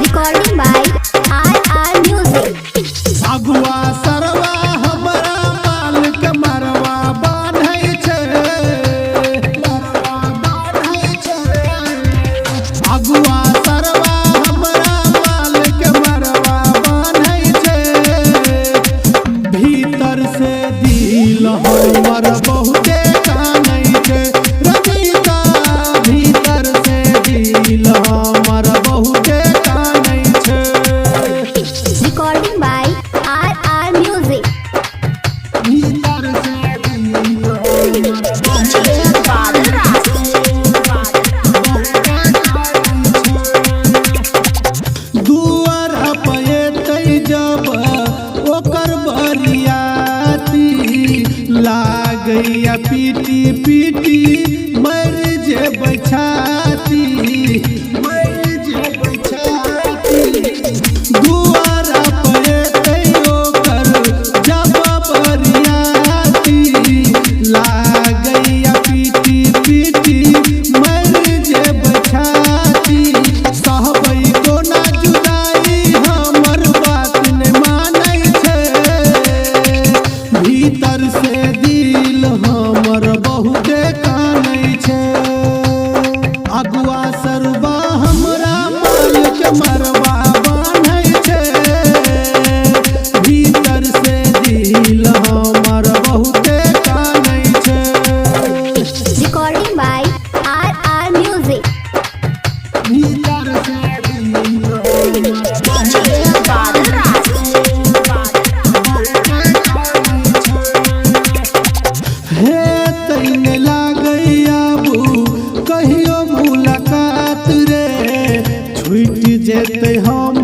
Recording by RR Music. अगुआ सरवा हमरा माल के मरवा बान्है छै, अगुआ सरवा हमरा माल के मरवा बान्है छै। भीतर से दिल हमर बहुते कानै छै, रमिता भीतर से दिल हमर बहुते कानै छै। Recording by RR Music. भीतर से दिल दुआर अपयतै जब ओकर बरियाती, लागैया पीटी पीटी मर जे बछाती, मर जे बछाती। दुआर अपयतै ओकर जब बरियाती, लागैया पीटी पीटी मर जे बछाती। सहबै कोना जुदाई हमर बात ने मानै छै, भीतर से दिल हमर बहुते कानै छै। अगुआ सरवा हमरा माल के मरवा बान्है छै, भीतर से दिल हमर बहुते कानै छै। Recording by RR Music. भीतर से दिल हे तैने लागैया बू कहियो मुलाकात रे, छूट जेतै हम